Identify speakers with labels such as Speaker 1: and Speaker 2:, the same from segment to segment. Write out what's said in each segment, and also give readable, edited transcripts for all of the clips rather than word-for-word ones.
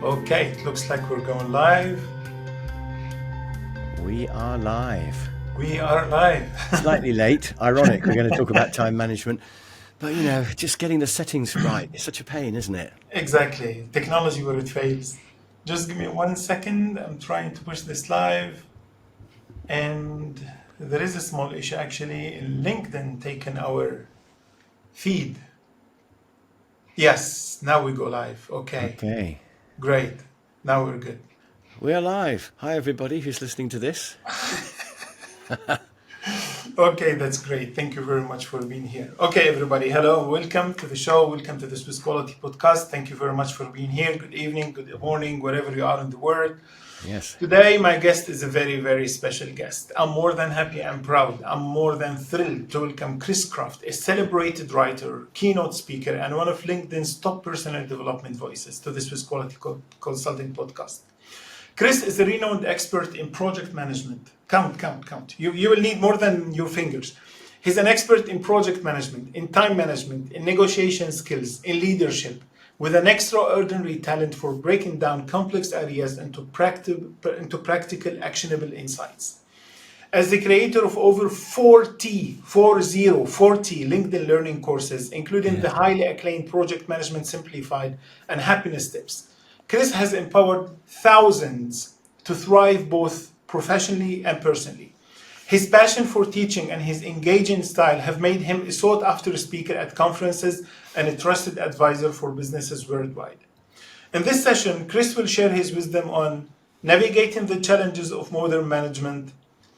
Speaker 1: Okay, it looks like we're going live.
Speaker 2: We are live.
Speaker 1: We are live.
Speaker 2: Slightly late. Ironic, we're going to talk about time management. But, just getting the settings right is such a pain, isn't it?
Speaker 1: Exactly. Technology where it fails. Just give me 1 second. I'm trying to push this live. And there is a small issue actually in LinkedIn taking our feed. Yes, now we go live. Okay,
Speaker 2: Okay.
Speaker 1: great. Now we're good.
Speaker 2: We are live. Hi, everybody who's listening to this.
Speaker 1: Okay, that's great. Thank you very much for being here. Okay, everybody, hello, welcome to the show. Welcome to the Swiss Quality Podcast. Thank you very much for being here. Good evening, good morning, wherever you are in the world.
Speaker 2: Yes.
Speaker 1: Today, my guest is a very, very special guest. I'm more than happy and proud. I'm more than thrilled to welcome Chris Croft, a celebrated writer, keynote speaker, and one of LinkedIn's top personal development voices to the Swiss Quality Consulting Podcast. Chris is a renowned expert in project management. Count. You will need more than your fingers. He's an expert in project management, in time management, in negotiation skills, in leadership, with an extraordinary talent for breaking down complex areas into practical, actionable insights. As the creator of over 40 LinkedIn learning courses, including the highly acclaimed Project Management Simplified and Happiness Tips, Chris has empowered thousands to thrive both professionally and personally. His passion for teaching and his engaging style have made him a sought-after speaker at conferences and a trusted advisor for businesses worldwide. In this session, Chris will share his wisdom on navigating the challenges of modern management,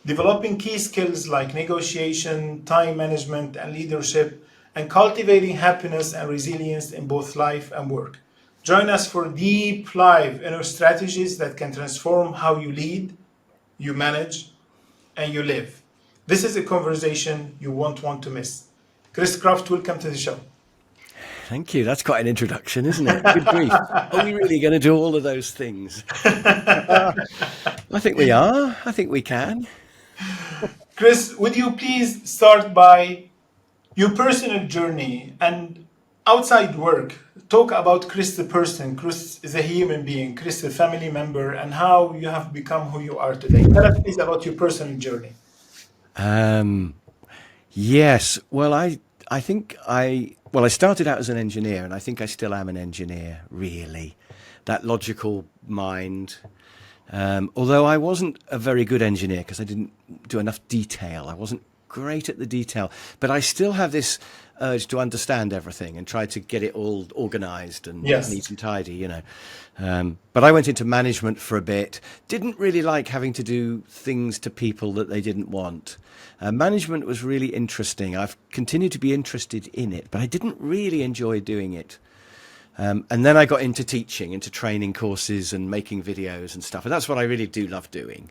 Speaker 1: developing key skills like negotiation, time management, and leadership, and cultivating happiness and resilience in both life and work. Join us for a deep dive into strategies that can transform how you lead, you manage, and you live. This is a conversation you won't want to miss. Chris Croft, welcome to the show.
Speaker 2: Thank you. That's quite an introduction, isn't it? Good grief. Are we really going to do all of those things? I think we are. I think we can.
Speaker 1: Chris, would you please start by your personal journey and outside work? Talk about Chris the person, Chris is a human being, Chris a family member, and how you have become who you are today. Tell us please about your personal journey.
Speaker 2: Yes. Well, I think I started out as an engineer, and I think I still am an engineer, really. That logical mind. Although I wasn't a very good engineer because I didn't do enough detail. I wasn't great at the detail, but I still have this urge to understand everything and try to get it all organized and
Speaker 1: Yes.
Speaker 2: neat and tidy. But I went into management for a bit. Didn't really like having to do things to people that they didn't want. Management was really interesting. I've continued to be interested in it, but I didn't really enjoy doing it. And then I got into teaching, into training courses and making videos and stuff. And that's what I really do love doing.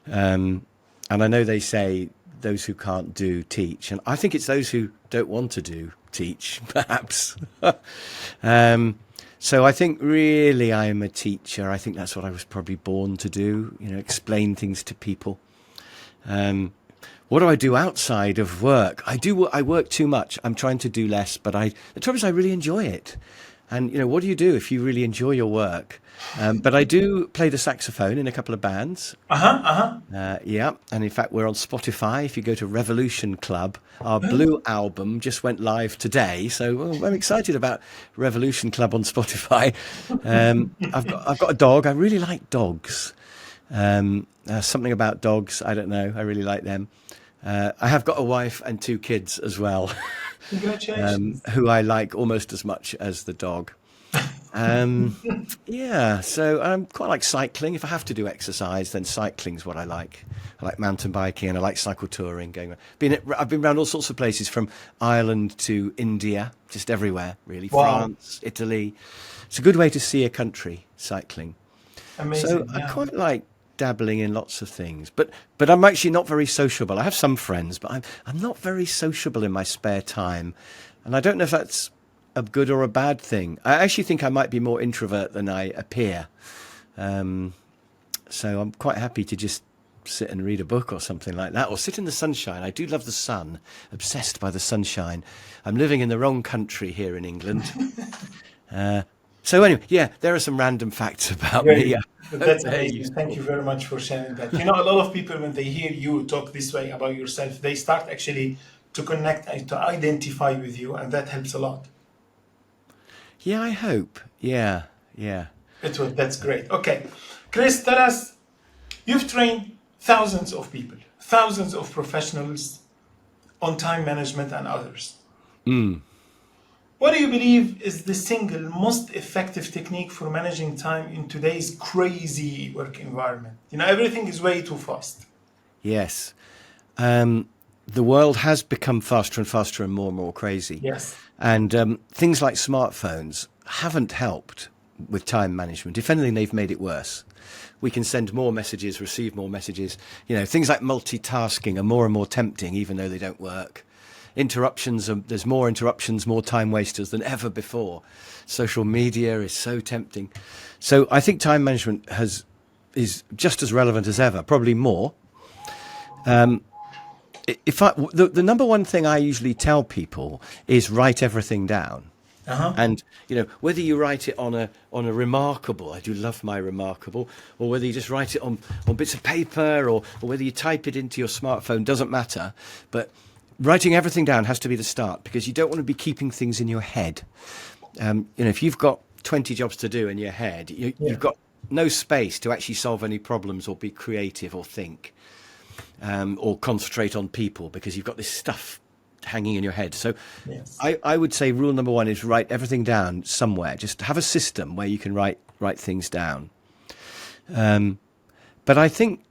Speaker 2: And I know they say those who can't do teach. And I think it's those who don't want to do teach, perhaps. So I think really I'm a teacher. I think that's what I was probably born to do, explain things to people. What do I do outside of work? I work too much. I'm trying to do less, but the trouble is I really enjoy it. And, what do you do if you really enjoy your work? But I do play the saxophone in a couple of bands. Yeah. And in fact, we're on Spotify. If you go to Revolution Club, our Blue album just went live today. So I'm excited about Revolution Club on Spotify. I've got a dog. I really like dogs. Something about dogs. I don't know. I really like them. I have got a wife and 2 kids as well.
Speaker 1: Congratulations.
Speaker 2: Who I like almost as much as the dog. Yeah, so I quite like cycling. If I have to do exercise, then cycling's what I like. I like mountain biking and I like cycle touring. I've been around all sorts of places from Ireland to India, just everywhere, really.
Speaker 1: Wow.
Speaker 2: France, Italy. It's a good way to see a country, cycling.
Speaker 1: Amazing.
Speaker 2: So I quite like dabbling in lots of things, but I'm actually not very sociable. I have some friends, but I'm not very sociable in my spare time, and I don't know if that's a good or a bad thing. I actually think I might be more introvert than I appear. So I'm quite happy to just sit and read a book or something like that, or sit in the sunshine. I do love the sun, obsessed by the sunshine. I'm living in the wrong country here in England. So anyway, yeah, there are some random facts about me.
Speaker 1: Very,
Speaker 2: I hope
Speaker 1: that's
Speaker 2: they're
Speaker 1: amazing. Thank
Speaker 2: useful.
Speaker 1: you very much for sharing that. You know, a lot of people, when they hear you talk this way about yourself, they start actually to connect and to identify with you, and that helps a lot.
Speaker 2: Yeah, I hope. Yeah, yeah.
Speaker 1: That's great. Okay. Chris, tell us, you've trained thousands of people, thousands of professionals on time management and others. What do you believe is the single most effective technique for managing time in today's crazy work environment? You know, everything is way too fast.
Speaker 2: Yes. Um, the world has become faster and more crazy.
Speaker 1: Yes.
Speaker 2: And things like smartphones haven't helped with time management. If anything, they've made it worse. We can send more messages, receive more messages. You know, things like multitasking are more and more tempting, even though they don't work. Interruptions, there's more interruptions, more time wasters than ever before. Social media is so tempting. So I think time management is just as relevant as ever, probably more. The number one thing I usually tell people is write everything down.
Speaker 1: Uh huh.
Speaker 2: And you know, whether you write it on a remarkable, I do love my remarkable, or whether you just write it on bits of paper, or whether you type it into your smartphone, doesn't matter. But writing everything down has to be the start, because you don't want to be keeping things in your head. You know, if you've got 20 jobs to do in your head,
Speaker 1: Yeah.
Speaker 2: you've got no space to actually solve any problems or be creative or think, or concentrate on people, because you've got this stuff hanging in your head. So
Speaker 1: Yes.
Speaker 2: I would say rule number one is write everything down somewhere. Just have a system where you can write things down. But I think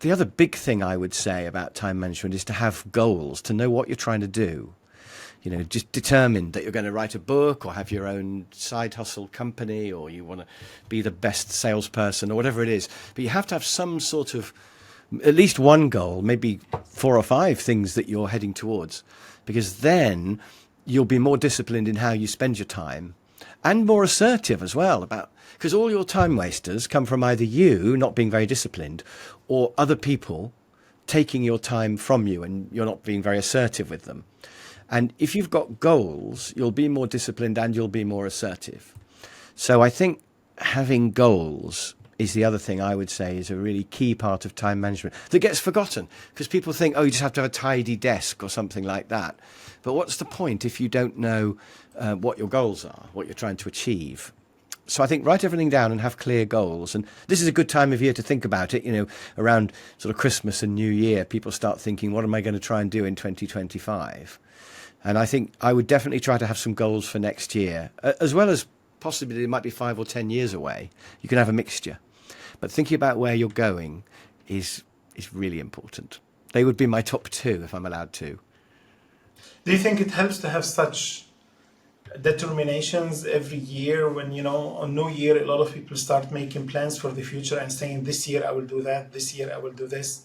Speaker 2: the other big thing I would say about time management is to have goals, to know what you're trying to do. You know, just determine that you're going to write a book or have your own side hustle company, or you want to be the best salesperson or whatever it is. But you have to have some sort of, at least one goal, maybe 4 or 5 things that you're heading towards, because then you'll be more disciplined in how you spend your time, and more assertive as well, about, because all your time wasters come from either you not being very disciplined or other people taking your time from you and you're not being very assertive with them. And if you've got goals, you'll be more disciplined and you'll be more assertive. So I think having goals is the other thing I would say is a really key part of time management that gets forgotten, because people think, oh, you just have to have a tidy desk or something like that. But what's the point if you don't know what your goals are, what you're trying to achieve? So I think write everything down and have clear goals. And this is a good time of year to think about it. You know, around sort of Christmas and New Year, people start thinking, what am I going to try and do in 2025? And I think I would definitely try to have some goals for next year, as well as possibly it might be 5 or 10 years away. You can have a mixture. But thinking about where you're going is really important. They would be my top 2 if I'm allowed to.
Speaker 1: Do you think it helps to have such determinations every year when, you know, on New Year, a lot of people start making plans for the future and saying, this year I will do that, this year I will do this?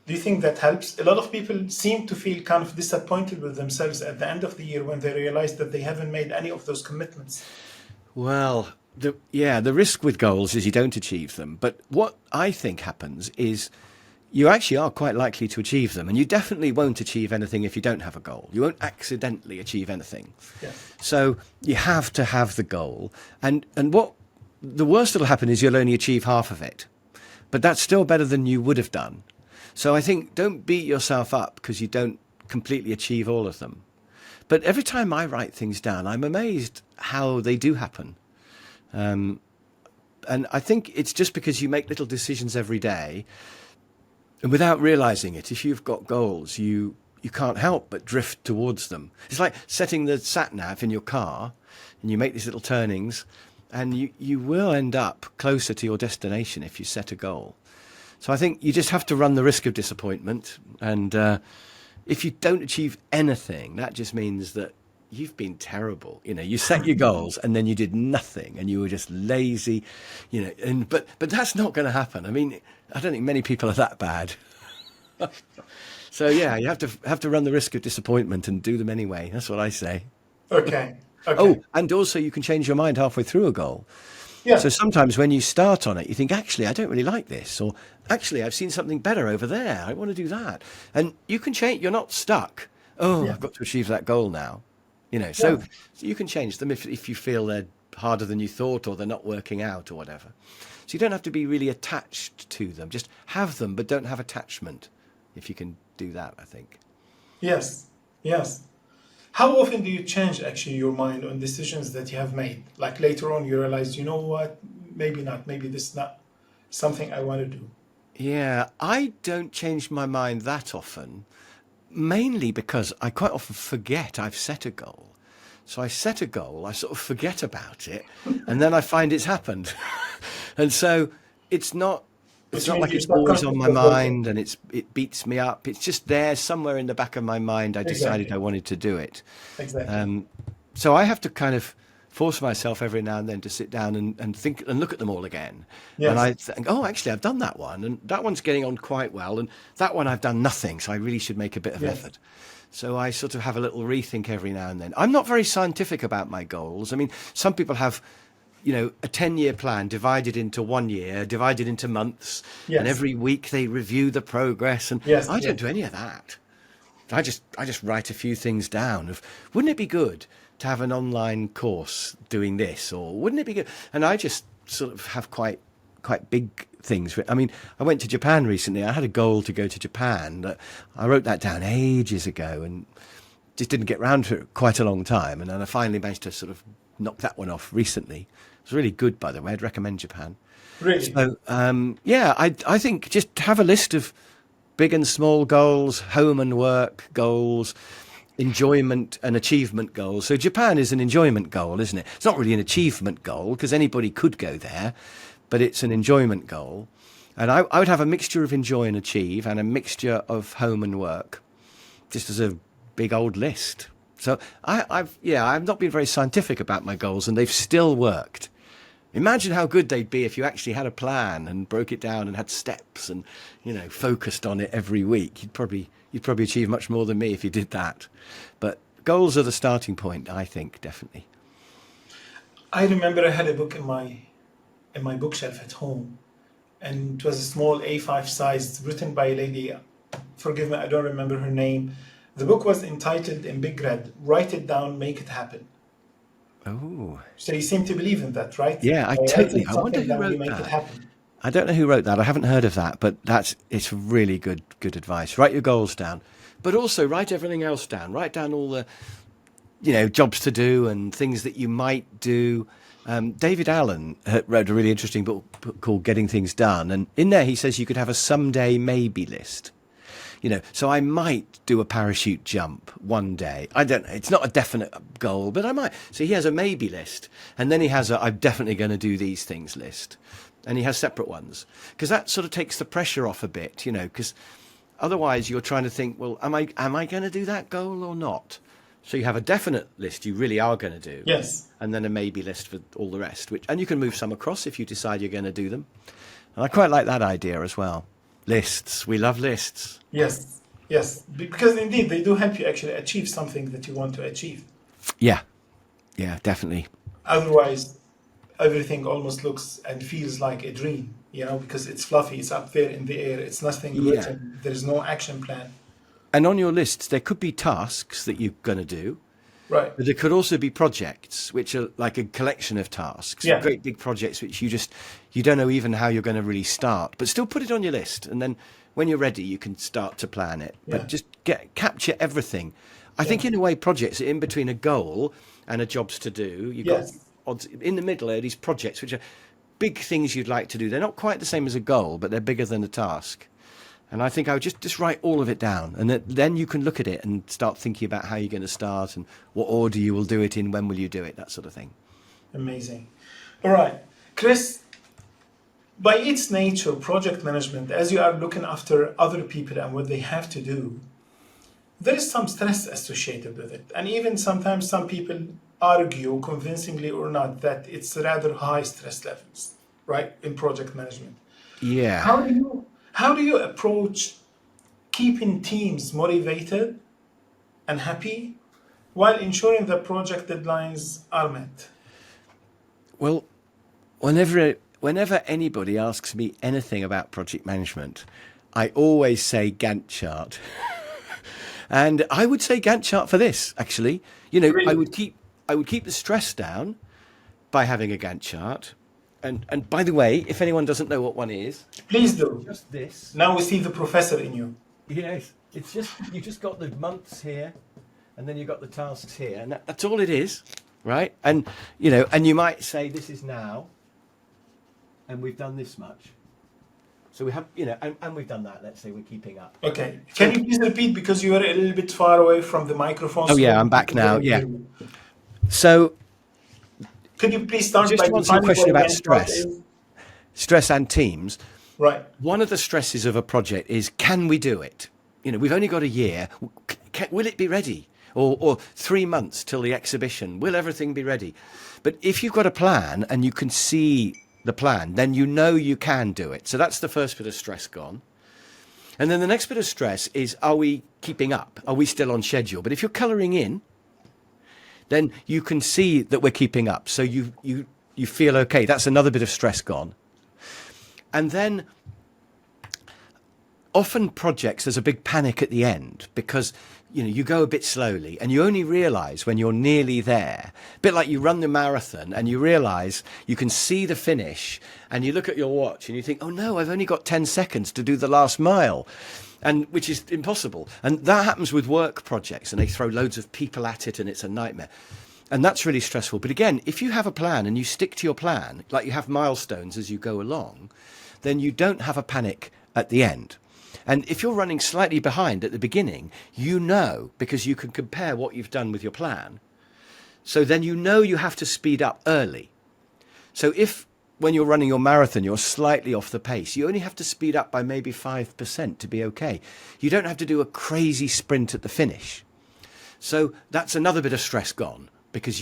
Speaker 1: Do you think that helps? A lot of people seem to feel kind of disappointed with themselves at the end of the year when they realize that they haven't made any of those commitments.
Speaker 2: Well, the risk with goals is you don't achieve them. But what I think happens is you actually are quite likely to achieve them. And you definitely won't achieve anything if you don't have a goal. You won't accidentally achieve anything.
Speaker 1: Yeah.
Speaker 2: So you have to have the goal. And what the worst that'll happen is you'll only achieve half of it. But that's still better than you would have done. So I think don't beat yourself up because you don't completely achieve all of them. But every time I write things down, I'm amazed how they do happen. And I think it's just because you make little decisions every day, and without realizing it, if you've got goals, you can't help but drift towards them. It's like setting the sat nav in your car, and you make these little turnings, and you will end up closer to your destination if you set a goal. So I think you just have to run the risk of disappointment. And if you don't achieve anything, that just means that you've been terrible. You know, you set your goals and then you did nothing and you were just lazy, you know, but that's not going to happen. I mean, I don't think many people are that bad. So yeah, you have to run the risk of disappointment and do them anyway. That's what I say.
Speaker 1: Okay. Okay.
Speaker 2: Oh, and also you can change your mind halfway through a goal.
Speaker 1: Yeah.
Speaker 2: So sometimes when you start on it, you think, actually, I don't really like this, or actually, I've seen something better over there. I want to do that. And you can change. You're not stuck. Oh,
Speaker 1: Yeah.
Speaker 2: I've got to achieve that goal now. You know,
Speaker 1: Yeah.
Speaker 2: so you can change them if you feel they're harder than you thought, or they're not working out, or whatever. So you don't have to be really attached to them. Just have them, but don't have attachment. If you can do that, I think.
Speaker 1: Yes, yes. How often do you change actually your mind on decisions that you have made? Like later on, you realize, you know what, maybe not, maybe this is not something I want to do.
Speaker 2: Yeah, I don't change my mind that often, mainly because I quite often forget I've set a goal. So I set a goal, I sort of forget about it, and then I find it's happened. And so it's not it's
Speaker 1: Which
Speaker 2: not
Speaker 1: means
Speaker 2: like
Speaker 1: your
Speaker 2: it's always on
Speaker 1: subconscious
Speaker 2: my
Speaker 1: was working.
Speaker 2: mind and it beats me up. It's just there somewhere in the back of my mind. I decided I
Speaker 1: Exactly,
Speaker 2: wanted to do it.
Speaker 1: exactly.
Speaker 2: Um, so I have to kind of force myself every now and then to sit down and think and look at them all again. And I
Speaker 1: Yes,
Speaker 2: think, oh, actually, I've done that one, and that one's getting on quite well, and that one I've done nothing, so I really should make a bit of
Speaker 1: yes,
Speaker 2: effort. So I sort of have a little rethink every now and then. I'm not very scientific about my goals. I mean, some people have, a 10-year plan divided into 1 year, divided into months, and
Speaker 1: yes,
Speaker 2: every week they review the progress. And
Speaker 1: yes,
Speaker 2: I don't
Speaker 1: yes,
Speaker 2: do any of that. I just write a few things down of, wouldn't it be good to have an online course doing this, or wouldn't it be good? And I just sort of have quite big things. I mean, I went to Japan recently. I had a goal to go to Japan. I wrote that down ages ago and just didn't get round to it quite a long time. And then I finally managed to sort of knock that one off recently. It was really good, by the way. I'd recommend Japan.
Speaker 1: really.
Speaker 2: So, yeah, I think just have a list of big and small goals, home and work goals, enjoyment and achievement goals. So Japan is an enjoyment goal, isn't it? It's not really an achievement goal because anybody could go there, but it's an enjoyment goal. And I would have a mixture of enjoy and achieve and a mixture of home and work, just as a big old list. So I've not been very scientific about my goals, and they've still worked. Imagine how good they'd be if you actually had a plan and broke it down and had steps and, focused on it every week. You'd probably achieve much more than me if you did that. But goals are the starting point, I think, definitely.
Speaker 1: I remember I had a book in my bookshelf at home, and it was a small A5 size, written by a lady. Forgive me, I don't remember her name. The book was entitled in big red, "Write It Down, Make It Happen."
Speaker 2: Oh,
Speaker 1: So you seem to believe in that, right?
Speaker 2: yeah,
Speaker 1: By writing
Speaker 2: I wonder
Speaker 1: something
Speaker 2: who
Speaker 1: down, you
Speaker 2: wrote
Speaker 1: make it
Speaker 2: that.
Speaker 1: happen.
Speaker 2: I don't know who wrote that. I haven't heard of that, but it's really good advice. Write your goals down, but also write everything else down. Write down all the jobs to do and things that you might do. David Allen wrote a really interesting book called Getting Things Done, and in there he says you could have a someday maybe list. So I might do a parachute jump one day. I don't know. It's not a definite goal, but I might. So he has a maybe list, and then he has a I'm definitely going to do these things list, and he has separate ones because that sort of takes the pressure off a bit, because otherwise you're trying to think, well, am I going to do that goal or not? So you have a definite list you really are going to do,
Speaker 1: Yes,
Speaker 2: and then a maybe list for all the rest. And you can move some across if you decide you're going to do them. And I quite like that idea as well. Lists. We love lists.
Speaker 1: yes, yes. Because indeed, they do help you actually achieve something that you want to achieve.
Speaker 2: Yeah. Yeah, definitely.
Speaker 1: Otherwise, everything almost looks and feels like a dream, because it's fluffy, it's up there in the air, it's nothing
Speaker 2: Yeah.
Speaker 1: written, there is no action plan.
Speaker 2: And on your lists, there could be tasks that you're going to do,
Speaker 1: Right.
Speaker 2: but there could also be projects, which are like a collection of tasks,
Speaker 1: Yeah.
Speaker 2: great big projects, which you don't know even how you're going to really start, but still put it on your list. And then when you're ready, you can start to plan it, but
Speaker 1: Yeah.
Speaker 2: just capture everything. I
Speaker 1: Yeah.
Speaker 2: think in a way, projects are in between a goal and a jobs to do. You've got
Speaker 1: Yes.
Speaker 2: in the middle are these projects, which are big things you'd like to do. They're not quite the same as a goal, but they're bigger than a task. And I think I would just write all of it down, and then you can look at it and start thinking about how you're going to start and what order you will do it in, when will you do it, that sort of thing.
Speaker 1: Amazing. All right. Chris, by its nature, project management, as you are looking after other people and what they have to do, there is some stress associated with it. And even sometimes some people argue, convincingly or not, that it's rather high stress levels, right, in project management.
Speaker 2: Yeah.
Speaker 1: How do you approach keeping teams motivated and happy while ensuring that project deadlines are met?
Speaker 2: Well, whenever anybody asks me anything about project management, I always say Gantt chart. And I would say Gantt chart for this, actually. I
Speaker 1: Really?
Speaker 2: would keep the stress down by having a Gantt chart. And by the way, if anyone doesn't know what one is,
Speaker 1: Please do.
Speaker 2: just this.
Speaker 1: Now we see the professor in you.
Speaker 2: Yes, it's just you just got the months here, and then you've got the tasks here, and that's all it is, right? And and you might say this is now, and we've done this much. So we have, and we've done that. Let's say we're keeping up.
Speaker 1: Okay. Can you please repeat, because you are a little bit far away from the microphone?
Speaker 2: Oh
Speaker 1: so
Speaker 2: yeah, I'm back now. Yeah. So
Speaker 1: could you please start
Speaker 2: just
Speaker 1: by
Speaker 2: to answer your
Speaker 1: defining
Speaker 2: question
Speaker 1: what a
Speaker 2: about
Speaker 1: Gantt chart
Speaker 2: stress,
Speaker 1: is?
Speaker 2: stress and teams.
Speaker 1: Right.
Speaker 2: One of the stresses of a project is, can we do it? We've only got a year. Will it be ready? Or 3 months till the exhibition? Will everything be ready? But if you've got a plan and you can see the plan, then you can do it. So that's the first bit of stress gone. And then the next bit of stress is, are we keeping up? Are we still on schedule? But if you're colouring in, then you can see that we're keeping up. So you feel okay. That's another bit of stress gone. And then often projects, there's a big panic at the end because you go a bit slowly and you only realize when you're nearly there, a bit like you run the marathon and you realize you can see the finish and you look at your watch and you think, oh no, I've only got 10 seconds to do the last mile, and which is impossible. And that happens with work projects, and they throw loads of people at it and it's a nightmare. And that's really stressful. But again, if you have a plan and you stick to your plan, like you have milestones as you go along, then you don't have a panic at the end. And if you're running slightly behind at the beginning, because you can compare what you've done with your plan. So then you have to speed up early. So if when you're running your marathon, you're slightly off the pace, you only have to speed up by maybe 5% to be okay. You don't have to do a crazy sprint at the finish. So that's another bit of stress gone, because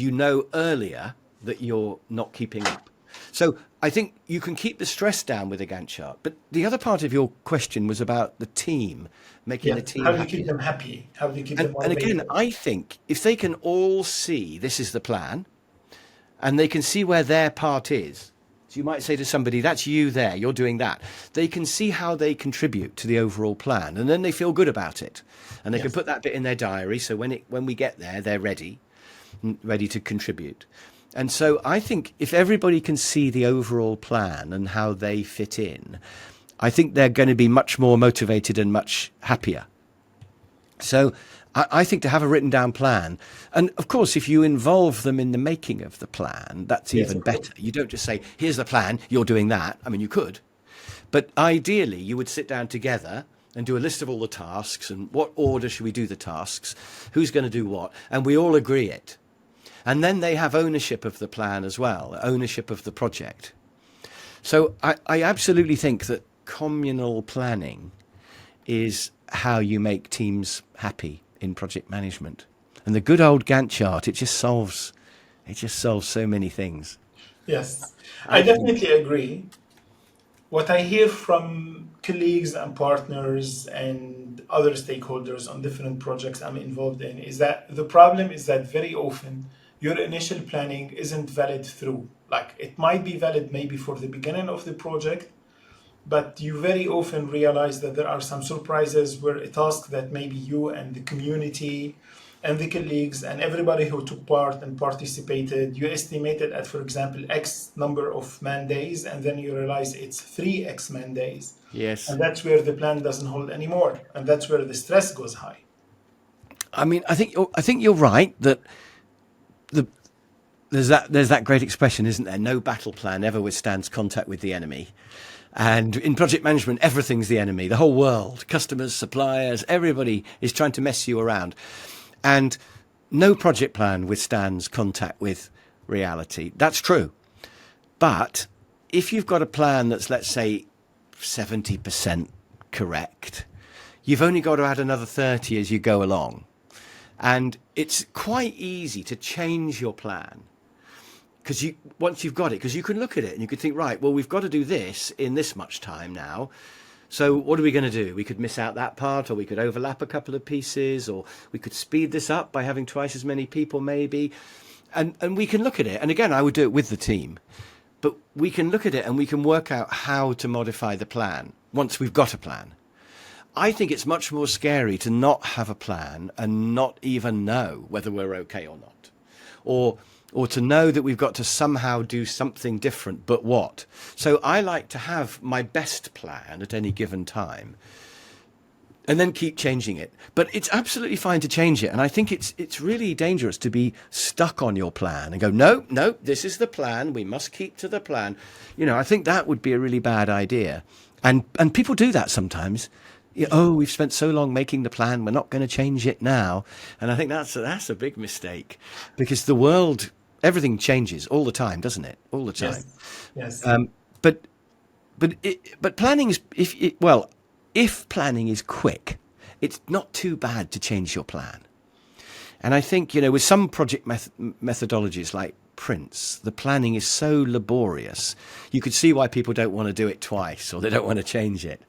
Speaker 2: earlier that you're not keeping up. So I think you can keep the stress down with a Gantt chart. But the other part of your question was about the team, making the team
Speaker 1: How do you
Speaker 2: happy.
Speaker 1: keep them happy? How do you keep them
Speaker 2: And
Speaker 1: motivated?
Speaker 2: again, I think if they can all see this is the plan, and they can see where their part is. So you might say to somebody, that's you there, you're doing that. They can see how they contribute to the overall plan, and then they feel good about it. And they can put that bit in their diary, so when we get there, they're ready to contribute. And so I think if everybody can see the overall plan and how they fit in, I think they're going to be much more motivated and much happier. So I think to have a written down plan, and of course, if you involve them in the making of the plan, that's even better. You don't just say, here's the plan, you're doing that. I mean, you could. But ideally, you would sit down together and do a list of all the tasks and what order should we do the tasks, who's going to do what, and we all agree it. And then they have ownership of the plan as well, ownership of the project. So I absolutely think that communal planning is how you make teams happy in project management. And the good old Gantt chart, it just solves so many things.
Speaker 1: Yes, I definitely agree. What I hear from colleagues and partners and other stakeholders on different projects I'm involved in is that the problem is that very often your initial planning isn't valid through. Like, it might be valid maybe for the beginning of the project, but you very often realize that there are some surprises where a task that maybe you and the community and the colleagues and everybody who took part and participated, you estimated at, for example, X number of man days, and then you realize it's 3X man days.
Speaker 2: Yes.
Speaker 1: And that's where the plan doesn't hold anymore. And that's where the stress goes high.
Speaker 2: I mean, I think you're right that there's that great expression, isn't there? No battle plan ever withstands contact with the enemy. And in project management, everything's the enemy. The whole world, customers, suppliers, everybody is trying to mess you around. And no project plan withstands contact with reality. That's true. But if you've got a plan that's, let's say, 70% correct, you've only got to add another 30 as you go along. And it's quite easy to change your plan once you've got it, because you can look at it and you could think, right, well, we've got to do this in this much time now. So what are we going to do? We could miss out that part, or we could overlap a couple of pieces, or we could speed this up by having twice as many people maybe. And we can look at it. And again, I would do it with the team. But we can look at it and we can work out how to modify the plan once we've got a plan. I think it's much more scary to not have a plan and not even know whether we're okay or not. Or or to know that we've got to somehow do something different, but what? So I like to have my best plan at any given time and then keep changing it. But it's absolutely fine to change it. And I think it's really dangerous to be stuck on your plan and go, no, this is the plan. We must keep to the plan. You know, I think that would be a really bad idea. And people do that sometimes. Oh, we've spent so long making the plan, we're not going to change it now. And I think that's a big mistake, because the world, everything changes all the time, doesn't it? All the time.
Speaker 1: Yes.
Speaker 2: But planning is, if planning is quick, it's not too bad to change your plan. And I think, with some project methodologies like Prince, the planning is so laborious. You could see why people don't want to do it twice, or they don't want to change it.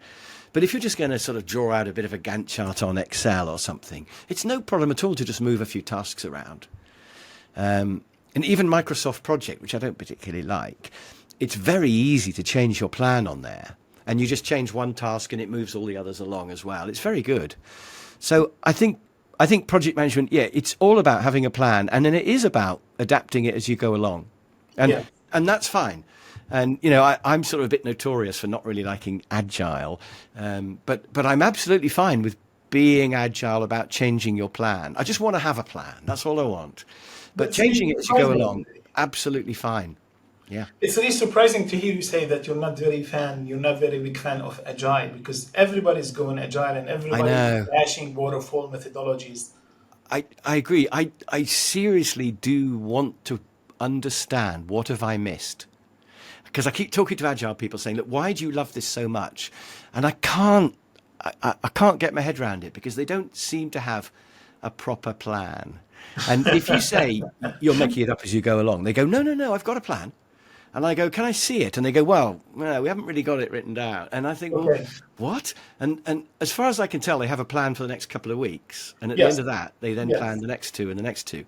Speaker 2: But if you're just going to sort of draw out a bit of a Gantt chart on Excel or something, it's no problem at all to just move a few tasks around. And even Microsoft Project, which I don't particularly like, it's very easy to change your plan on there. And you just change one task and it moves all the others along as well. It's very good. So I think project management, it's all about having a plan. And then it is about adapting it as you go along. And that's fine. And, I'm sort of a bit notorious for not really liking agile. But I'm absolutely fine with being agile about changing your plan. I just want to have a plan. That's all I want. But changing it as you go along, absolutely fine. Yeah.
Speaker 1: It's really surprising to hear you say that you're not very big fan of agile, because everybody's going agile and everybody's bashing waterfall methodologies.
Speaker 2: I agree. I seriously do want to understand, what have I missed? Because I keep talking to agile people saying, look, why do you love this so much? And I can't get my head around it, because they don't seem to have a proper plan. And if you say you're making it up as you go along, they go, no, I've got a plan. And I go, can I see it? And they go, well, no, we haven't really got it written down. And I think, well, what? And as far as I can tell, they have a plan for the next couple of weeks. And at the end of that, they then plan the next two and the next two.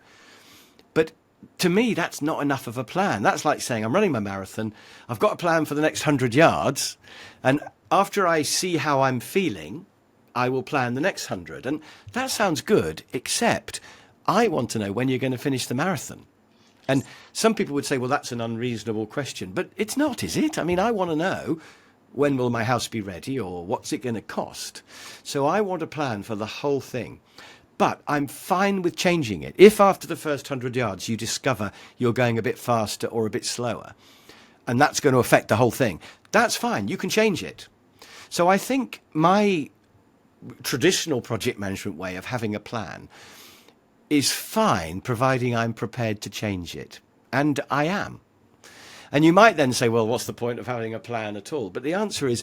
Speaker 2: But to me, that's not enough of a plan. That's like saying, I'm running my marathon. I've got a plan for the next 100 yards. And after I see how I'm feeling, I will plan the next 100. And that sounds good, except I want to know when you're going to finish the marathon. And some people would say, well, that's an unreasonable question. But it's not, is it? I mean, I want to know, when will my house be ready, or what's it going to cost? So I want a plan for the whole thing. But I'm fine with changing it. If after the first 100 yards you discover you're going a bit faster or a bit slower, and that's going to affect the whole thing, that's fine. You can change it. So I think my traditional project management way of having a plan is fine, providing I'm prepared to change it. And I am. And you might then say, well, what's the point of having a plan at all? But the answer is,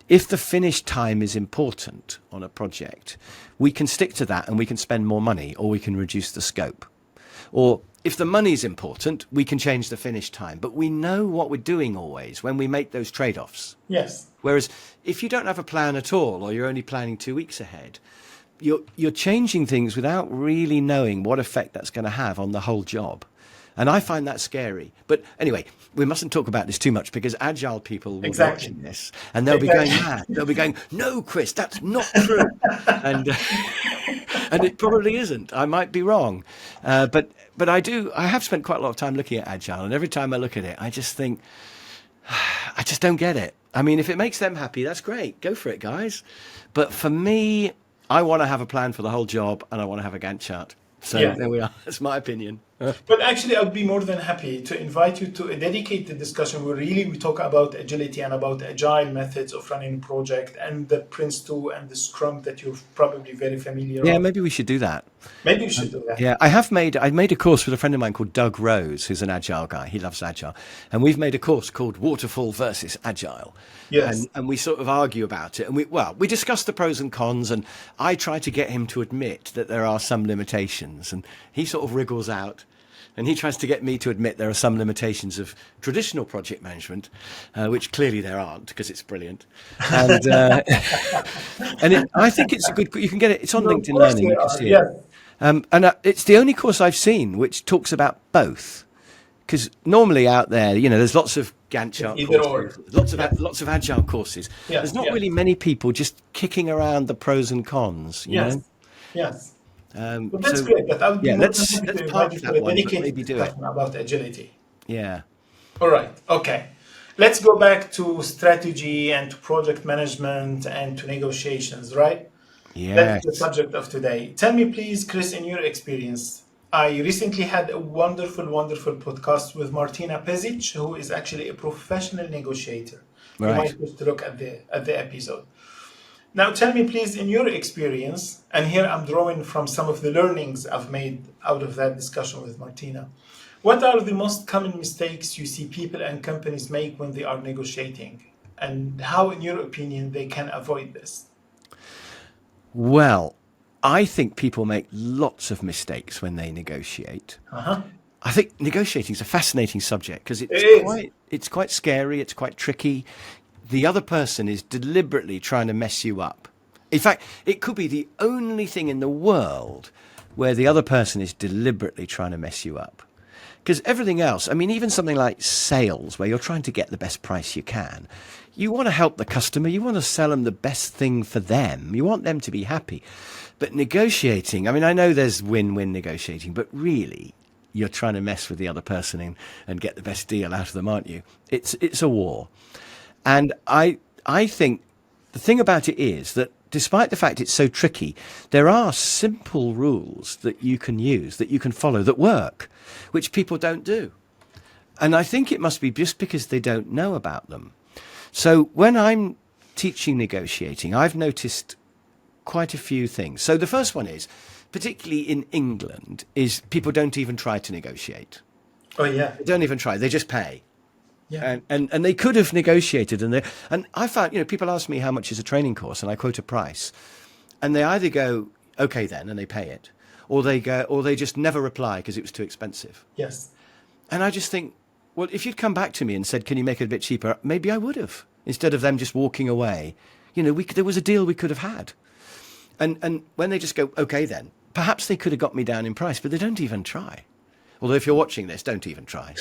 Speaker 2: if the finish time is important on a project, we can stick to that and we can spend more money, or we can reduce the scope. Or if the money's important, we can change the finish time. But we know what we're doing always when we make those trade-offs.
Speaker 1: Yes.
Speaker 2: Whereas if you don't have a plan at all, or you're only planning 2 weeks ahead, you're changing things without really knowing what effect that's going to have on the whole job. And I find that scary. But anyway, we mustn't talk about this too much, because agile people will be watching this and they'll be going mad. They'll be going, no, Chris, that's not true. And it probably isn't. I might be wrong. But I have spent quite a lot of time looking at agile. And every time I look at it, I just think, I just don't get it. I mean, if it makes them happy, that's great. Go for it, guys. But for me, I want to have a plan for the whole job, and I want to have a Gantt chart. So there we are. That's my opinion.
Speaker 1: But actually, I would be more than happy to invite you to a dedicated discussion where we talk about agility and about agile methods of running a project, and the Prince 2 and the Scrum that you're probably very familiar with.
Speaker 2: Yeah, maybe we should do that.
Speaker 1: Maybe we should do that.
Speaker 2: Yeah, I made a course with a friend of mine called Doug Rose, who's an agile guy. He loves agile. And we've made a course called Waterfall versus Agile.
Speaker 1: Yes.
Speaker 2: And we sort of argue about it. And we discuss the pros and cons, and I try to get him to admit that there are some limitations. And he sort of wriggles out. And he tries to get me to admit there are some limitations of traditional project management, which clearly there aren't, because it's brilliant. And I think it's a good. You can get it. It's on LinkedIn Learning. You can see it. And it's the only course I've seen which talks about both. Because normally out there, there's lots of Gantt chart courses, lots of agile courses. There's not really many people just kicking around the pros and cons. You know?
Speaker 1: Yes. Well, that's
Speaker 2: So
Speaker 1: great. But I would be
Speaker 2: yeah,
Speaker 1: more than happy
Speaker 2: let's
Speaker 1: to invite
Speaker 2: park
Speaker 1: you for
Speaker 2: that
Speaker 1: a
Speaker 2: one, but
Speaker 1: dedicated
Speaker 2: maybe do it.
Speaker 1: discussion about agility.
Speaker 2: Yeah.
Speaker 1: All right. Okay. Let's go back to strategy and to project management and to negotiations, right? That's the
Speaker 2: Yes.
Speaker 1: subject of today. Tell me, please, Chris, in your experience, I recently had a wonderful, wonderful podcast with Martina Pezic, who is actually a professional negotiator. You
Speaker 2: Right.
Speaker 1: might just look at the episode. Now, tell me, please, in your experience, and here I'm drawing from some of the learnings I've made out of that discussion with Martina. What are the most common mistakes you see people and companies make when they are negotiating? And how, in your opinion, they can avoid this?
Speaker 2: Well, I think people make lots of mistakes when they negotiate.
Speaker 1: Uh huh.
Speaker 2: I think negotiating is a fascinating subject because
Speaker 1: It is.
Speaker 2: it's quite scary, it's quite tricky. The other person is deliberately trying to mess you up. In fact, it could be the only thing in the world where the other person is deliberately trying to mess you up. Because everything else, I mean, even something like sales, where you're trying to get the best price you can, you want to help the customer, you want to sell them the best thing for them, you want them to be happy. But negotiating, I mean, I know there's win-win negotiating, but really, you're trying to mess with the other person and get the best deal out of them, aren't you? It's a war. And I think the thing about it is that despite the fact it's so tricky, there are simple rules that you can use, that you can follow, that work, which people don't do. And I think it must be just because they don't know about them. So when I'm teaching negotiating, I've noticed quite a few things. So the first one is, particularly in England, is people don't even try to negotiate.
Speaker 1: Oh, yeah.
Speaker 2: They don't even try. They just pay.
Speaker 1: Yeah.
Speaker 2: And they could have negotiated, and I found, people ask me how much is a training course, and I quote a price, and they either go okay then and they pay it, or they just never reply because it was too expensive.
Speaker 1: Yes.
Speaker 2: And I just think, well, if you'd come back to me and said, can you make it a bit cheaper, maybe I would have, instead of them just walking away. There was a deal we could have had. And when they just go okay then, perhaps they could have got me down in price, but they don't even try. Although if you're watching this, don't even try.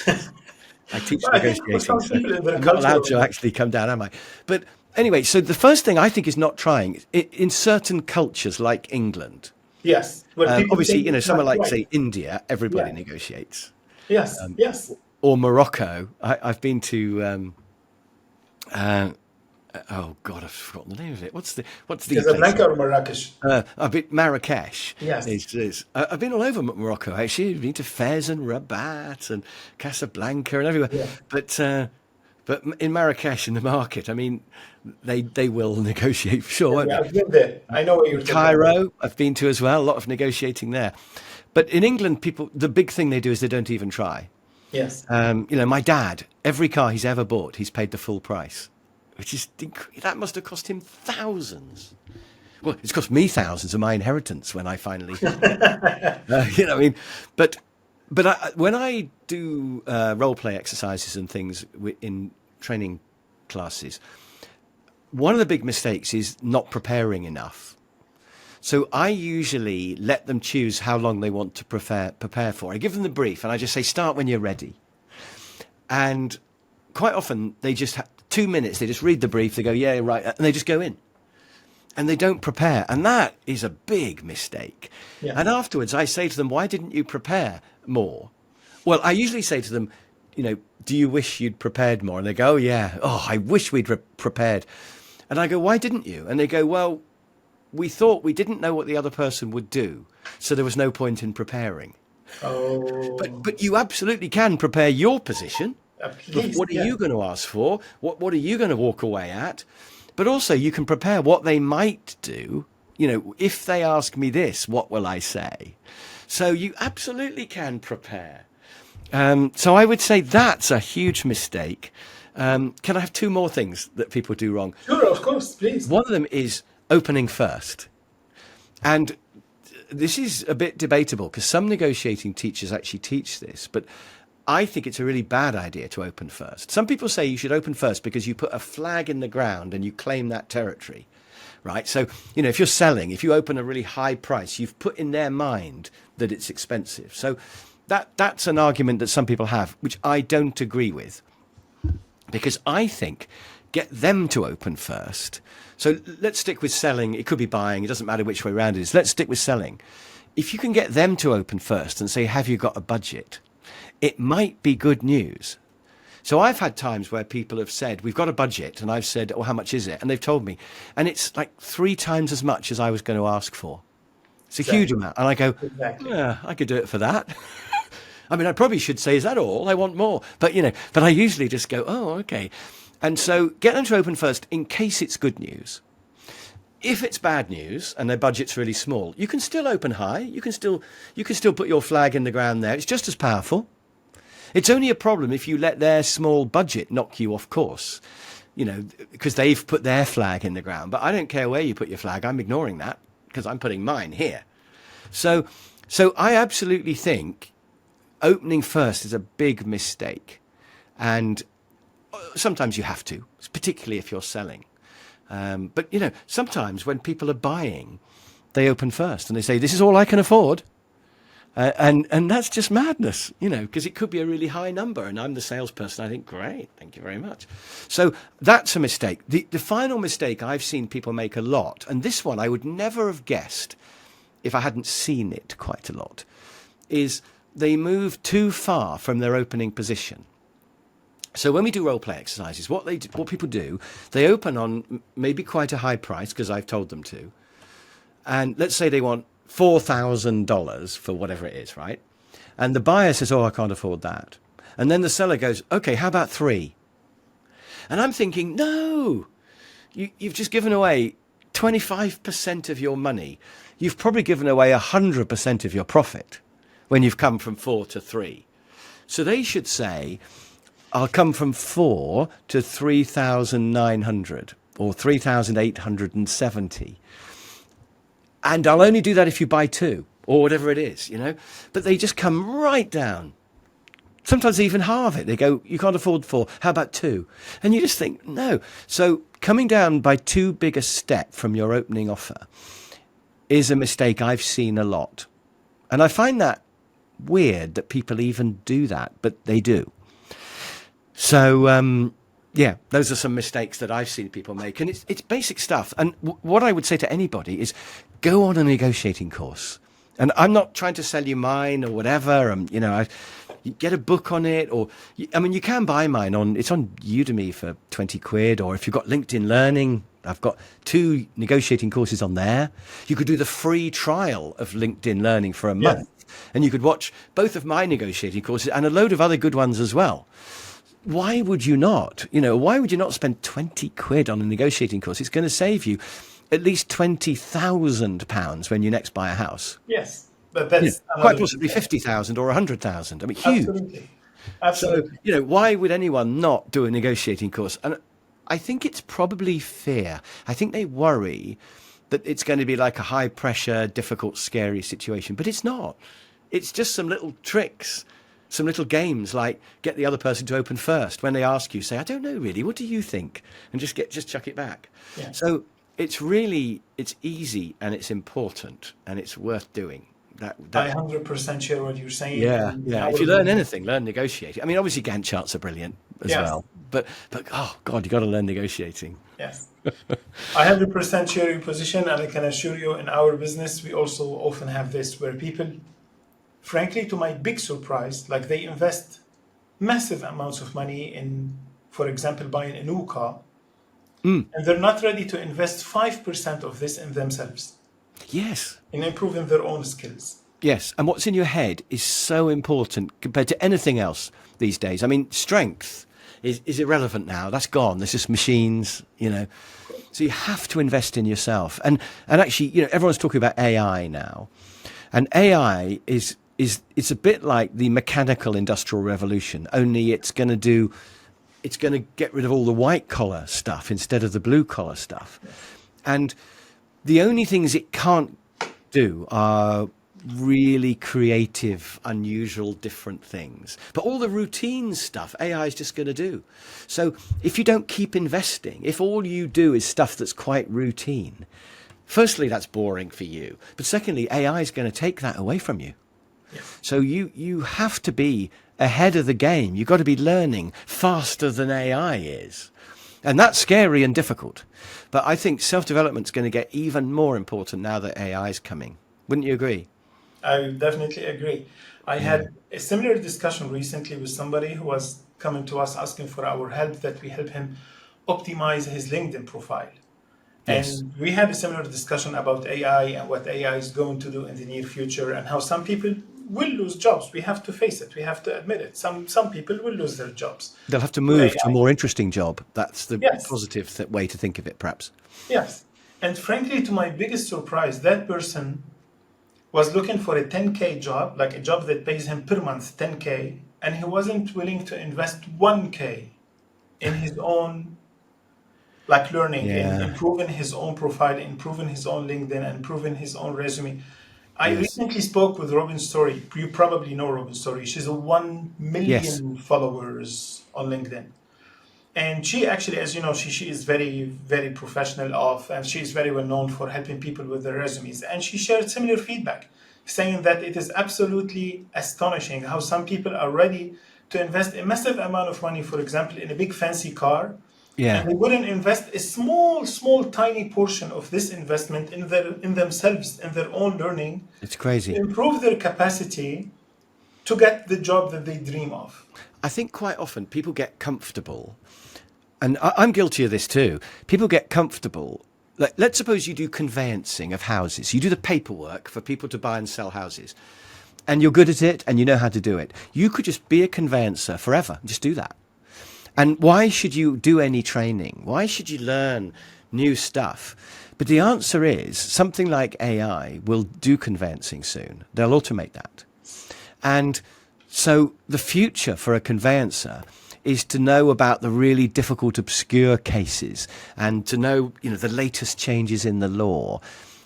Speaker 2: I teach
Speaker 1: But I think for
Speaker 2: negotiating,
Speaker 1: some
Speaker 2: so
Speaker 1: people in their
Speaker 2: I'm not
Speaker 1: culture,
Speaker 2: allowed to actually come down, am I? But anyway, so the first thing I think is not trying. In certain cultures like England,
Speaker 1: yes, where people
Speaker 2: obviously,
Speaker 1: think it's
Speaker 2: somewhere
Speaker 1: not
Speaker 2: like,
Speaker 1: right.
Speaker 2: say, India, everybody
Speaker 1: Yeah.
Speaker 2: negotiates.
Speaker 1: Yes. Yes.
Speaker 2: Or Morocco. I've been to, oh God, I've forgotten the name of it. What's the place?
Speaker 1: Casablanca or Marrakesh?
Speaker 2: A bit Marrakesh.
Speaker 1: Yes.
Speaker 2: I've been all over Morocco. Actually, I've been to Fez and Rabat and Casablanca and everywhere.
Speaker 1: Yeah.
Speaker 2: But in Marrakesh, in the market, I mean, they will negotiate for sure, won't
Speaker 1: Yeah,
Speaker 2: they?
Speaker 1: I've been there. I know what you're talking about.
Speaker 2: Cairo, I've been to as well. A lot of negotiating there. But in England, people, the big thing they do is they don't even try.
Speaker 1: Yes.
Speaker 2: My dad, every car he's ever bought, he's paid the full price, which is that must have cost him thousands. Well, it's cost me thousands of my inheritance when I finally, I mean, but when I do role play exercises and things in training classes, one of the big mistakes is not preparing enough. So I usually let them choose how long they want to prepare for. I give them the brief and I just say, start when you're ready. And quite often they just have 2 minutes. They just read the brief. They go, yeah, right. And they just go in and they don't prepare. And that is a big mistake.
Speaker 1: Yeah.
Speaker 2: And afterwards I say to them, why didn't you prepare more? Well, I usually say to them, do you wish you'd prepared more? And they go, oh, yeah. Oh, I wish we'd prepared. And I go, why didn't you? And they go, well, we thought we didn't know what the other person would do, so there was no point in preparing.
Speaker 1: Oh.
Speaker 2: But you absolutely can prepare your position.
Speaker 1: Please,
Speaker 2: What are
Speaker 1: yeah.
Speaker 2: you going to ask for? What are you going to walk away at? But also you can prepare what they might do. If they ask me this, what will I say? So you absolutely can prepare. So I would say that's a huge mistake. Can I have two more things that people do wrong?
Speaker 1: Sure, of course, please.
Speaker 2: One of them is opening first. And this is a bit debatable because some negotiating teachers actually teach this, but I think it's a really bad idea to open first. Some people say you should open first because you put a flag in the ground and you claim that territory, right? So, if you're selling, if you open a really high price, you've put in their mind that it's expensive. So that's an argument that some people have, which I don't agree with, because I think get them to open first. So let's stick with selling. It could be buying. It doesn't matter which way around it is. Let's stick with selling. if you can get them to open first and say, have you got a budget? It might be good news. So I've had times where people have said, we've got a budget. And I've said, oh, how much is it? And they've told me. And it's like 3 times as much as I was going to ask for. It's a huge amount. And I go, yeah, I could do it for that. I mean, I probably should say, is that all? I want more. But, but I usually just go, oh, okay. And so get them to open first in case it's good news. If it's bad news and their budget's really small, you can still open high. You can still put your flag in the ground there. It's just as powerful. It's only a problem if you let their small budget knock you off course, because they've put their flag in the ground. But I don't care where you put your flag. I'm ignoring that because I'm putting mine here. So I absolutely think opening first is a big mistake. And sometimes you have to, particularly if you're selling. But, sometimes when people are buying, they open first and they say, this is all I can afford. And that's just madness, because it could be a really high number. And I'm the salesperson. I think, great, thank you very much. So that's a mistake. The final mistake I've seen people make a lot, and this one I would never have guessed if I hadn't seen it quite a lot, is they move too far from their opening position. So when we do role play exercises, what people do, they open on maybe quite a high price because I've told them to. And let's say they want $4,000 for whatever it is, right? And the buyer says, oh, I can't afford that. And then the seller goes, okay, how about 3? And I'm thinking, no, you've just given away 25% of your money. You've probably given away 100% of your profit when you've come from 4 to 3. So they should say, I'll come from 4 to 3,900 or 3,870. And I'll only do that if you buy 2 or whatever it is, But they just come right down. Sometimes they even halve it. They go, you can't afford 4. How about 2? And you just think, no. So coming down by too big a step from your opening offer is a mistake I've seen a lot. And I find that weird that people even do that, but they do. So, yeah, those are some mistakes that I've seen people make. And it's basic stuff. And what I would say to anybody is go on a negotiating course. And I'm not trying to sell you mine or whatever. You get a book on it, or you can buy mine it's on Udemy for 20 quid, or if you've got LinkedIn Learning, I've got 2 negotiating courses on there. You could do the free trial of LinkedIn Learning for a month, and you could watch both of my negotiating courses and a load of other good ones as well. Why would you not? Why would you not spend 20 quid on a negotiating course? It's going to save you at least £20,000 when you next buy a house.
Speaker 1: Yes, but that's
Speaker 2: quite possibly 50,000 or 100,000. I mean, huge.
Speaker 1: Absolutely.
Speaker 2: So, why would anyone not do a negotiating course? And I think it's probably fear. I think they worry that it's going to be like a high pressure, difficult, scary situation, but it's not. It's just some little tricks. Some little games like get the other person to open first. When they ask you, say, I don't know really, what do you think? And just chuck it back. Yeah. So it's easy and it's important and it's worth doing.
Speaker 1: I 100% share what you're saying.
Speaker 2: Yeah. If you learn anything, learn negotiating. I mean, obviously Gantt charts are brilliant as well. But oh God, you got to learn negotiating.
Speaker 1: Yes. I 100% share your position, and I can assure you in our business, we also often have this where people, frankly, to my big surprise, like they invest massive amounts of money in, for example, buying a new car, and they're not ready to invest 5% of this in themselves.
Speaker 2: Yes.
Speaker 1: In improving their own skills.
Speaker 2: Yes. And what's in your head is so important compared to anything else these days. I mean, strength is irrelevant now. That's gone. There's just machines, So you have to invest in yourself. And actually, everyone's talking about AI now. And AI is it's a bit like the mechanical industrial revolution, only it's going to get rid of all the white collar stuff instead of the blue collar stuff. And the only things it can't do are really creative, unusual, different things. But all the routine stuff, AI is just going to do. So if you don't keep investing, if all you do is stuff that's quite routine, firstly, that's boring for you. But secondly, AI is going to take that away from you. So you have to be ahead of the game. You've got to be learning faster than AI is. And that's scary and difficult. But I think self-development is going to get even more important now that AI is coming. Wouldn't you agree?
Speaker 1: I definitely agree. I
Speaker 2: Yeah.
Speaker 1: had a similar discussion recently with somebody who was coming to us asking for our help that we help him optimize his LinkedIn profile.
Speaker 2: Yes.
Speaker 1: And we had a similar discussion about AI and what AI is going to do in the near future and how some people will lose jobs. We have to face it. We have to admit it. Some people will lose their jobs
Speaker 2: They'll have to
Speaker 1: to
Speaker 2: move to a
Speaker 1: AI.
Speaker 2: more interesting job. That's the
Speaker 1: Yes,
Speaker 2: positive way to think of it, perhaps.
Speaker 1: yes. And frankly, to my biggest surprise, that person was looking for a 10K job, like a job that pays him per month 10K, and he wasn't willing to invest 1K in his own like learning, in
Speaker 2: Yeah.
Speaker 1: improving his own profile, improving his own LinkedIn, and improving his own resume. I
Speaker 2: Yes.
Speaker 1: recently spoke with Robin Story. You probably know Robin Story. She's a 1
Speaker 2: Yes.
Speaker 1: million followers on LinkedIn. And she actually, as you know, she is very professional of, and she is very well known for helping people with their resumes. And she shared similar feedback, saying that it is absolutely astonishing how some people are ready to invest a massive amount of money, for example, in a big fancy car,
Speaker 2: Yeah.
Speaker 1: and they wouldn't invest a small, tiny portion of this investment in themselves, in their own learning,
Speaker 2: It's
Speaker 1: to
Speaker 2: crazy.
Speaker 1: improve their capacity to get the job that they dream of.
Speaker 2: I think quite often people get comfortable, and I'm guilty of this too. People get comfortable. Like, let's suppose you do conveyancing of houses. You do the paperwork for people to buy and sell houses, and you're good at it and you know how to do it. You could just be a conveyancer forever. Just do that. And why should you do any training? Why should you learn new stuff? But the answer is something like AI will do conveyancing soon. They'll automate that. And so the future for a conveyancer is to know about the really difficult, obscure cases and to know, the latest changes in the law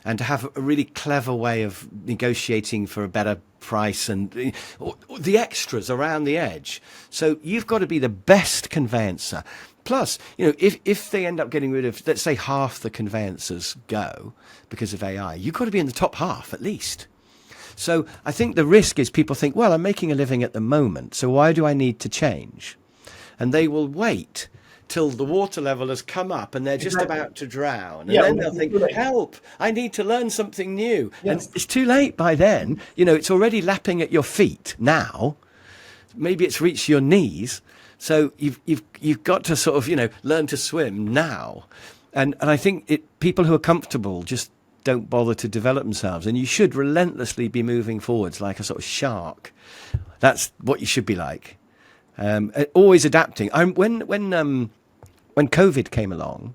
Speaker 2: and to have a really clever way of negotiating for a better price and the extras around the edge. So you've got to be the best conveyancer. Plus, if they end up getting rid of, let's say, half the conveyancers go because of AI, you've got to be in the top half at least. So I think the risk is people think, well, I'm making a living at the moment, so why do I need to change? And they will wait till the water level has come up and they're just
Speaker 1: Exactly.
Speaker 2: about to drown. And
Speaker 1: Yeah,
Speaker 2: then
Speaker 1: when
Speaker 2: they'll
Speaker 1: it's
Speaker 2: think,
Speaker 1: too late.
Speaker 2: help, I need to learn something new. And
Speaker 1: Yes.
Speaker 2: it's too late by then. It's already lapping at your feet now. Maybe it's reached your knees. So you've got to sort of, learn to swim now. And I think people who are comfortable just don't bother to develop themselves. And you should relentlessly be moving forwards like a sort of shark. That's what you should be like. Always adapting. When COVID came along,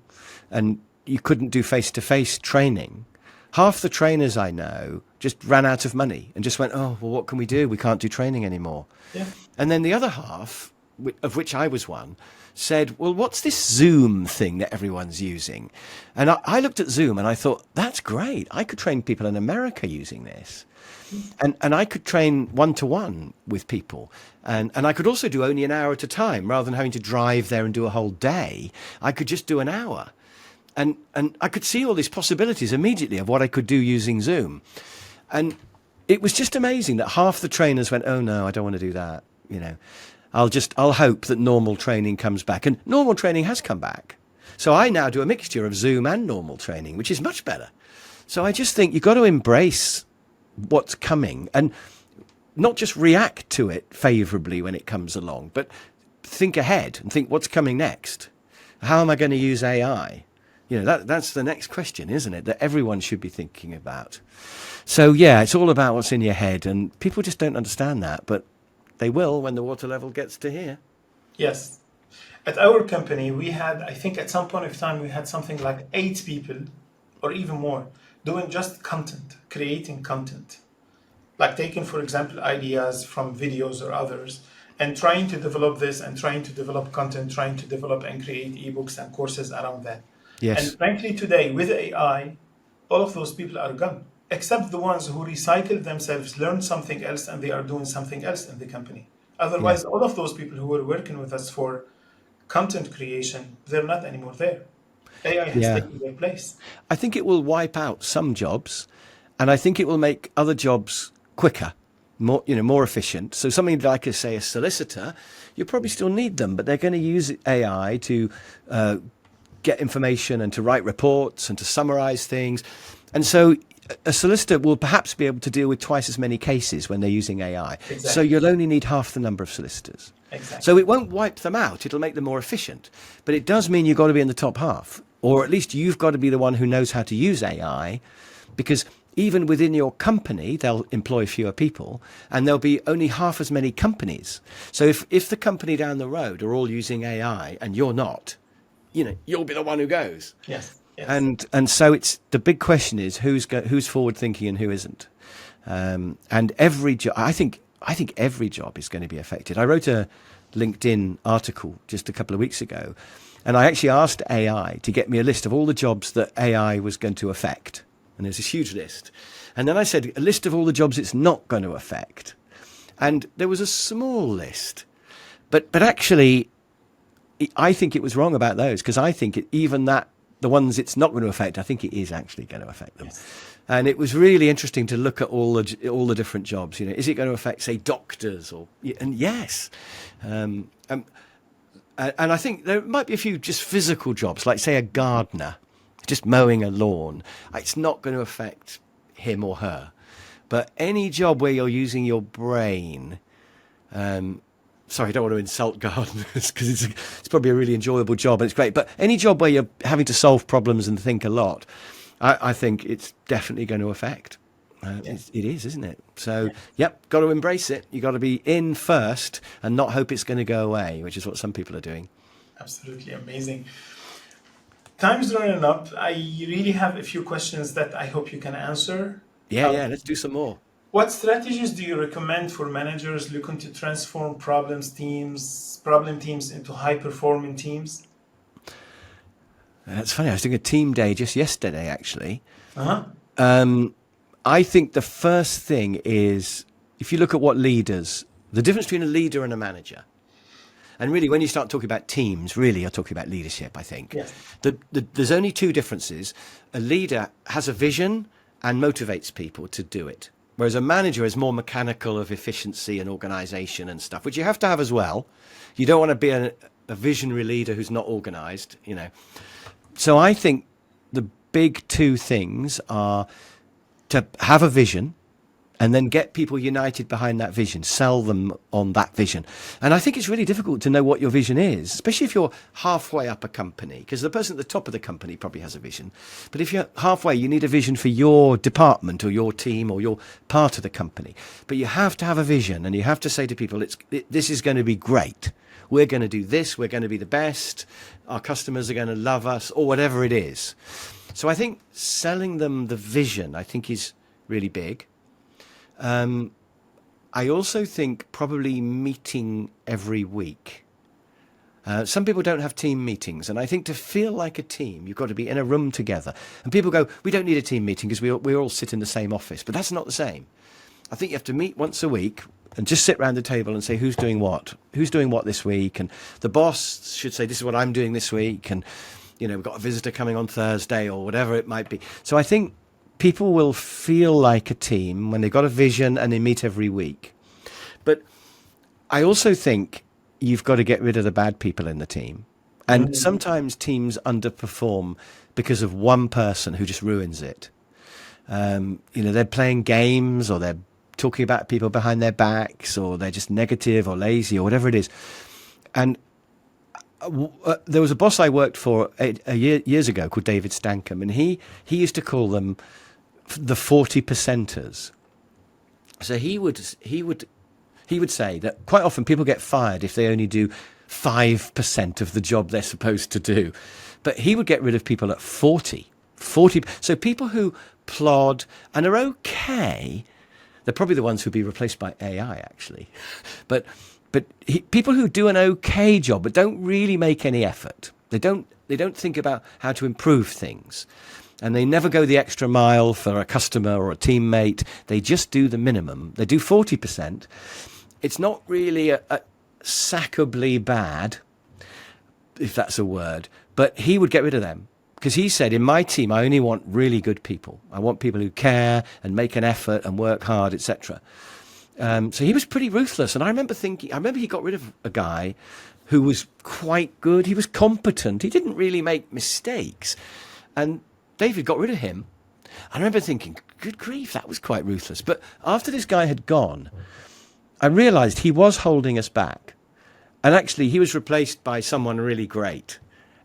Speaker 2: and you couldn't do face-to-face training, half the trainers I know just ran out of money and just went, oh, well, what can we do? We can't do training anymore.
Speaker 1: Yeah.
Speaker 2: And then the other half, of which I was one, said, well, what's this Zoom thing that everyone's using? And I looked at Zoom and I thought, that's great. I could train people in America using this. And I could train one-to-one with people. And I could also do only an hour at a time. Rather than having to drive there and do a whole day, I could just do an hour. And I could see all these possibilities immediately of what I could do using Zoom. And it was just amazing that half the trainers went, oh, no, I don't want to do that. I'll hope that normal training comes back. And normal training has come back. So I now do a mixture of Zoom and normal training, which is much better. So I just think you've got to embrace what's coming and not just react to it favorably when it comes along, but think ahead and think what's coming next. How am I going to use AI? That's the next question, isn't it? That everyone should be thinking about. So yeah, it's all about what's in your head, and people just don't understand that, but they will when the water level gets to here.
Speaker 1: Yes. At our company, we had, I think at some point of time, we had something like 8 people or even more doing just content, creating content. Like taking, for example, ideas from videos or others and trying to develop this and trying to develop content, trying to develop and create ebooks and courses around that.
Speaker 2: Yes.
Speaker 1: And frankly, today with AI, all of those people are gone, except the ones who recycled themselves, learned something else, and they are doing something else in the company.
Speaker 2: Yeah.
Speaker 1: Otherwise, all of those people who were working with us for content creation, they're not anymore there. AI has
Speaker 2: Yeah.
Speaker 1: taken their place.
Speaker 2: I think it will wipe out some jobs, and I think it will make other jobs quicker, more efficient. So something like, say, a solicitor, you probably still need them, but they're going to use AI to get information and to write reports and to summarize things. And so a solicitor will perhaps be able to deal with twice as many cases when they're using AI. So
Speaker 1: Exactly.
Speaker 2: you'll only need half the number of solicitors.
Speaker 1: Exactly.
Speaker 2: So it won't wipe them out. It'll make them more efficient. But it does mean you've got to be in the top half, or at least you've got to be the one who knows how to use AI, because even within your company, they'll employ fewer people and there'll be only half as many companies. So if the company down the road are all using AI and you're not, you'll be the one who goes.
Speaker 1: Yes. Yes.
Speaker 2: And so it's the big question is who's forward thinking and who isn't. And every job, I think every job is going to be affected. I wrote a LinkedIn article just a couple of weeks ago, and I actually asked AI to get me a list of all the jobs that AI was going to affect. And there's this huge list. And then I said, a list of all the jobs it's not going to affect. And there was a small list. But actually, I think it was wrong about those, because I think the ones it's not going to affect, I think it is actually going to affect them. Yes. And it was really interesting to look at all the different jobs. Is it going to affect, say, doctors? And yes. And I think there might be a few just physical jobs, like, say, a gardener, just mowing a lawn. It's not going to affect him or her. But any job where you're using your brain, sorry, I don't want to insult gardeners, because it's probably a really enjoyable job and it's great. But any job where you're having to solve problems and think a lot, I think it's definitely going to affect. It is, isn't it? So, yep, got to embrace it. You got to be in first and not hope it's going to go away, which is what some people are doing.
Speaker 1: Absolutely amazing. Time's running up. I really have a few questions that I hope you can answer.
Speaker 2: Yeah, let's do some more.
Speaker 1: What strategies do you recommend for managers looking to transform problem teams into high-performing teams?
Speaker 2: That's funny. I was doing a team day just yesterday, actually.
Speaker 1: Uh-huh.
Speaker 2: I think the first thing is, if you look at what leaders, the difference between a leader and a manager, and really when you start talking about teams, really you're talking about leadership, I think.
Speaker 1: Yes.
Speaker 2: There's only two differences. A leader has a vision and motivates people to do it, whereas a manager is more mechanical of efficiency and organization and stuff, which you have to have as well. You don't want to be a visionary leader who's not organized, So I think the big two things are to have a vision and then get people united behind that vision, sell them on that vision. And I think it's really difficult to know what your vision is, especially if you're halfway up a company, because the person at the top of the company probably has a vision. But if you're halfway, you need a vision for your department or your team or your part of the company. But you have to have a vision, and you have to say to people, this is going to be great. We're going to do this. We're going to be the best. Our customers are going to love us, or whatever it is. So I think selling them the vision, I think, is really big. I also think probably meeting every week. Some people don't have team meetings, and I think to feel like a team, you've got to be in a room together. And people go, we don't need a team meeting because we all sit in the same office. But that's not the same. I think you have to meet once a week and just sit around the table and say, who's doing what this week? And the boss should say, this is what I'm doing this week. And, we've got a visitor coming on Thursday or whatever it might be. So I think people will feel like a team when they've got a vision and they meet every week. But I also think you've got to get rid of the bad people in the team. And sometimes teams underperform because of one person who just ruins it. They're playing games, or they're talking about people behind their backs, or they're just negative or lazy or whatever it is. And there was a boss I worked for years ago called David Stankham, and he used to call them the 40%ers. So he would say that quite often people get fired if they only do 5% of the job they're supposed to do. But he would get rid of people at 40. So people who plod and are okay, they're probably the ones who'd be replaced by AI, actually. But people who do an okay job but don't really make any effort. They don't think about how to improve things. And they never go the extra mile for a customer or a teammate. They just do the minimum. They do 40%. It's not really a sackably bad, if that's a word, but he would get rid of them. Because he said, in my team, I only want really good people. I want people who care and make an effort and work hard, etc. So he was pretty ruthless. And I remember he got rid of a guy who was quite good. He was competent. He didn't really make mistakes. And David got rid of him. I remember thinking, good grief, that was quite ruthless. But after this guy had gone, I realized he was holding us back. And actually, he was replaced by someone really great.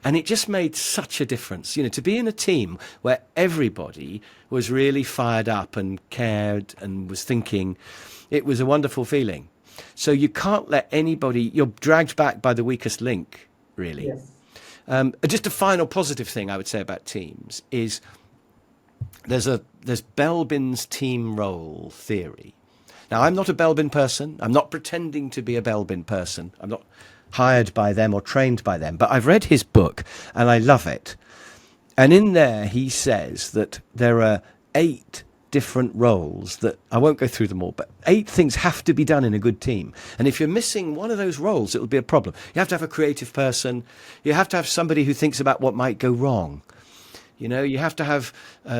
Speaker 2: And it just made such a difference, to be in a team where everybody was really fired up and cared and was thinking. It was a wonderful feeling. So you can't let anybody, you're dragged back by the weakest link, really.
Speaker 1: Yes.
Speaker 2: Just a final positive thing I would say about teams is there's Belbin's team role theory. Now, I'm not a Belbin person. I'm not pretending to be a Belbin person. I'm not hired by them or trained by them. But I've read his book and I love it. And in there, he says that there are 8 different roles that I won't go through them all, but 8 things have to be done in a good team. And if you're missing one of those roles, it'll be a problem. You have to have a creative person. You have to have somebody who thinks about what might go wrong. You have to have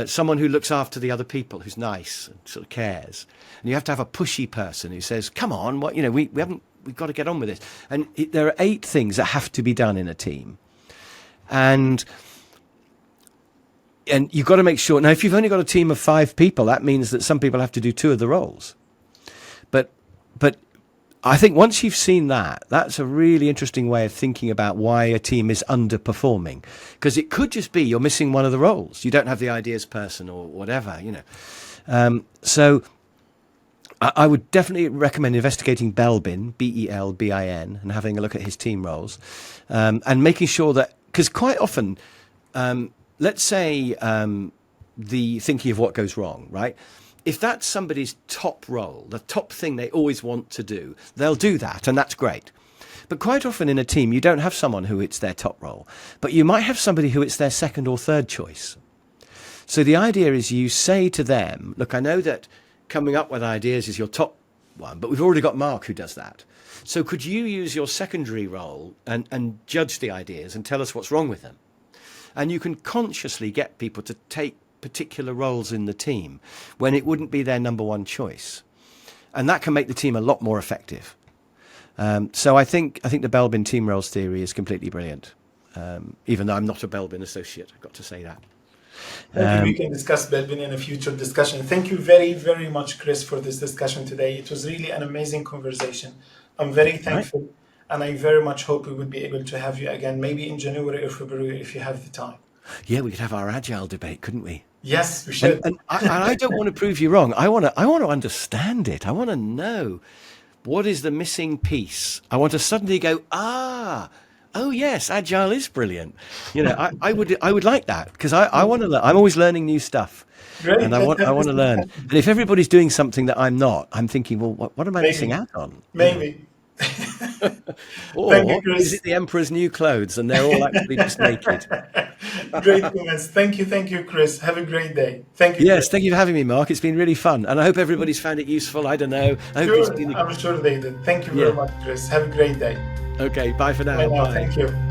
Speaker 2: someone who looks after the other people, who's nice and sort of cares. And you have to have a pushy person who says, come on, we've got to get on with this. And there are 8 things that have to be done in a team. And you've got to make sure. Now, if you've only got a team of 5 people, that means that some people have to do 2 of the roles. But I think once you've seen that, that's a really interesting way of thinking about why a team is underperforming. Because it could just be you're missing one of the roles. You don't have the ideas person or whatever, So I would definitely recommend investigating Belbin, Belbin, and having a look at his team roles. And making sure that, because quite often, let's say the thinking of what goes wrong, right? If that's somebody's top role, the top thing they always want to do, they'll do that, and that's great. But quite often in a team, you don't have someone who it's their top role, but you might have somebody who it's their second or third choice. So the idea is you say to them, look, I know that coming up with ideas is your top one, but we've already got Mark who does that. So could you use your secondary role and judge the ideas and tell us what's wrong with them? And you can consciously get people to take particular roles in the team when it wouldn't be their number one choice. And that can make the team a lot more effective. So I think the Belbin team roles theory is completely brilliant. Even though I'm not a Belbin associate, I've got to say that.
Speaker 1: Maybe we can discuss Belbin in a future discussion. Thank you very, very much, Chris, for this discussion today. It was really an amazing conversation. I'm very thankful, and I very much hope we would be able to have you again, maybe in January or February if you have the time.
Speaker 2: Yeah, we could have our agile debate, couldn't we?
Speaker 1: Yes, we should.
Speaker 2: And I don't want to prove you wrong. I want to understand it. I want to know what is the missing piece. I want to suddenly go, oh yes, agile is brilliant. I would like that because I want to learn. I'm always learning new stuff.
Speaker 1: Great.
Speaker 2: And I want to learn. And if everybody's doing something that I'm not, I'm thinking, well, what am I missing out on?
Speaker 1: Maybe.
Speaker 2: Or is it the emperor's new clothes and they're all actually just naked?
Speaker 1: Great comments. Thank you, Chris. Have a great day. Thank you.
Speaker 2: Yes,
Speaker 1: Chris.
Speaker 2: thank you for having me, Mark. It's been really fun. And I hope everybody's found it useful. I don't know.
Speaker 1: I'm sure they did. Thank you very much, Chris. Have a great day.
Speaker 2: Okay, bye for now.
Speaker 1: Bye now.
Speaker 2: Bye.
Speaker 1: Thank you.